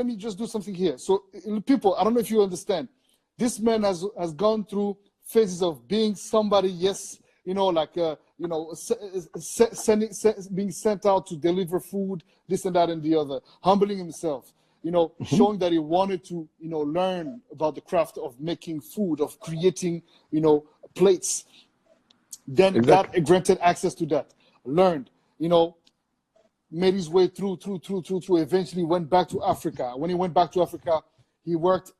let me just do something here. So people, I don't know if you understand. This man has gone through phases of being somebody, yes, you know, like, you know, being sent out to deliver food, this and that and the other, humbling himself, you know, showing that he wanted to, you know, learn about the craft of making food, of creating, you know, plates. Then got granted access to that, learned, you know, made his way through, eventually went back to Africa. When he went back to Africa, he worked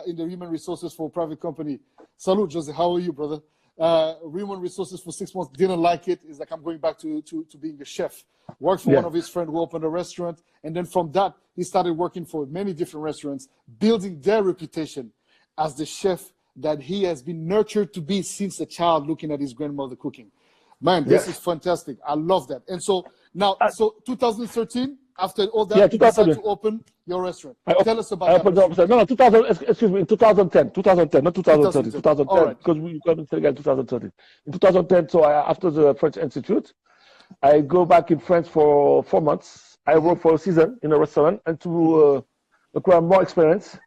in the human resources for a private company. Salute, Jose. How are you, brother? Human resources for 6 months, didn't like it. He's like, I'm going back to being a chef. Worked for one of his friends who opened a restaurant. And then from that, he started working for many different restaurants, building their reputation as the chef that he has been nurtured to be since a child, looking at his grandmother cooking. Man, this is fantastic. I love that. And so now, so 2013, after all that, you decided to open your restaurant. Tell us about that. No, 2000, excuse me, in 2010, not 2013, 2010, because we got in Senegal in 2013. In 2010, so after the French Institute, I go back in France for 4 months. I work for a season in a restaurant and to acquire more experience.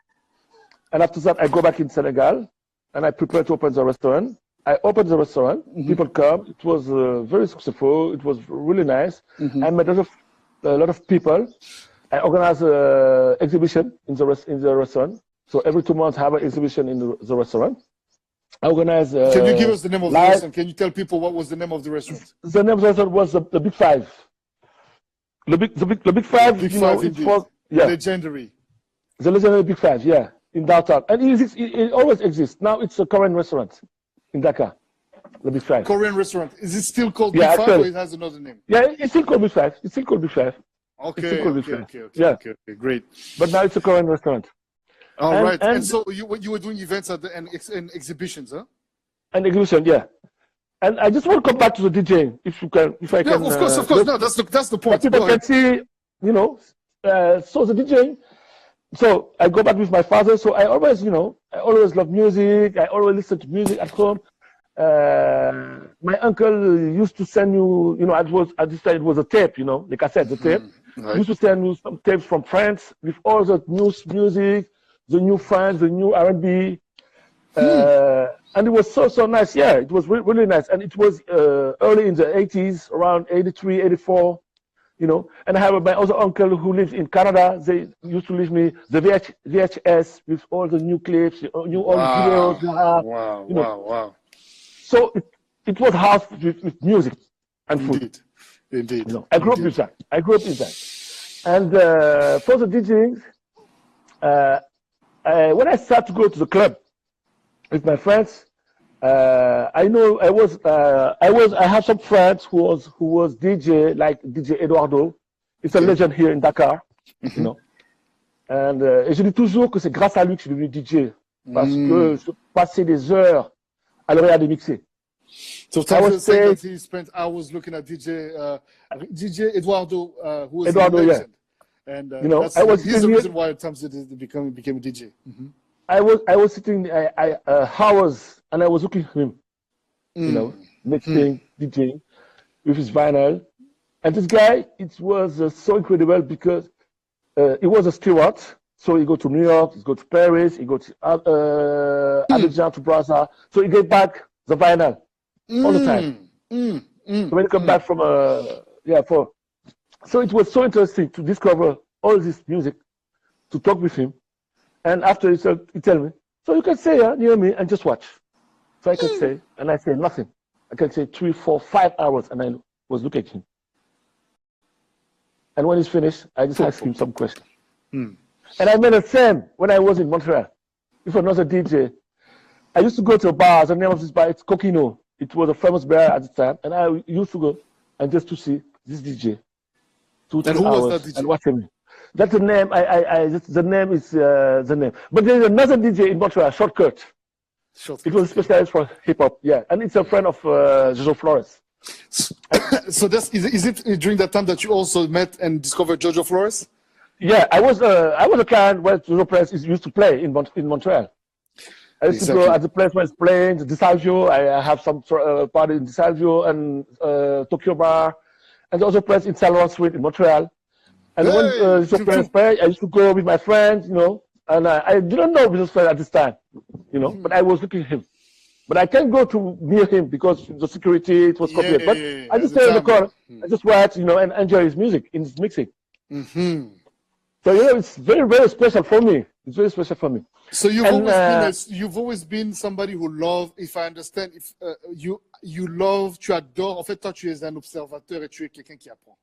And after that, I go back in Senegal and I prepare to open the restaurant. I opened the restaurant, people come, it was very successful, it was really nice. I met a lot of people. I organize an exhibition in the restaurant. So every 2 months I have an exhibition in the restaurant. I organize. Can you give us the name of the restaurant? Can you tell people what was the name of the restaurant? The name of the restaurant was the Big Five. The Big Five. Big Five, legendary. The legendary Big Five, yeah, in downtown, and it always exists. Now it's a Korean restaurant in Dakar. The Big Five. Korean restaurant. Is it still called Big Five, or it has another name? Yeah, it's still called Big Five. It's still called Big Five. Okay, okay, great. But now it's a Korean restaurant. All right. And so you were doing events and exhibitions, huh? An exhibition, yeah. And I just want to come back to the DJing, if I can. Of course. No, that's the point. People can see, you know. So the DJing. So I go back with my father. So I always love music. I always listen to music at home. My uncle used to send you, at this time it was a tape, the cassette, the tape. Right. He used to send you some tapes from France with all the new music, the new funk, the new R&B. And it was so nice. Yeah, it was really nice. And it was early in the 80s, around 83, 84, And I have my other uncle who lives in Canada. They used to leave me the VHS with all the new clips, all the videos. Wow. So it was half with music and food. Indeed. I grew up with that. And for the DJing, when I started to go to the club with my friends, I have some friends who was DJ, like DJ Eduardo. It's a legend here in Dakar, And je dis toujours que c'est grâce à lui que je suis devenu DJ, parce que je passais des heures à l'oreille de mixer. So Tamsir said that he spent hours looking at DJ Eduardo, who was a legend. And he's the reason why Tamsir became a DJ. I was sitting hours and I was looking at him, mixing, DJing with his vinyl. And this guy, it was so incredible because he was a steward. So he go to New York, he go to Paris, he go to Abidjan, to Brazza. So he get back the vinyl all the time. So when he come back from so it was so interesting to discover all this music, to talk with him. And after he tell me, so you can stay here near me and just watch. So I can say, and I say nothing. I can say 3, 4, 5 hours, and I was looking at him. And when he's finished, I just ask him some questions. And I made the same when I was in Montreal. With another DJ. I used to go to a bar. The name of this bar, it's Coquino. It was a famous bar at the time. And I used to go and just to see this DJ. 2, 3 hours. Was that DJ? And watch him. That's the name. The name is the name. But there's another DJ in Montreal, Shortcut. It was a specialist for hip hop, yeah. And it's a friend of Jojo Flores. So is it during that time that you also met and discovered Jojo Flores? Yeah, I was a client where Jojo Flores used to play in Montreal. I used to go at the place where it's playing, the DeSalvio. I have some party in DeSalvio and Tokyo Bar, and the other place in Saint Laurent Street in Montreal. And when Business Friends Fair, I used to go with my friends, you know, and I didn't know Business Fair at this time, you know, but I was looking at him. But I can't go to near him because the security, it was copyright. But I just stay in the corner, I just watch, you know, and enjoy his music, in his mixing. So, you know, it's very, very special for me. It's very special for me. So you've always been somebody who love, if I understand, if you love, tu adores. En fait, toi, tu es un observateur et tu es quelqu'un qui apprend.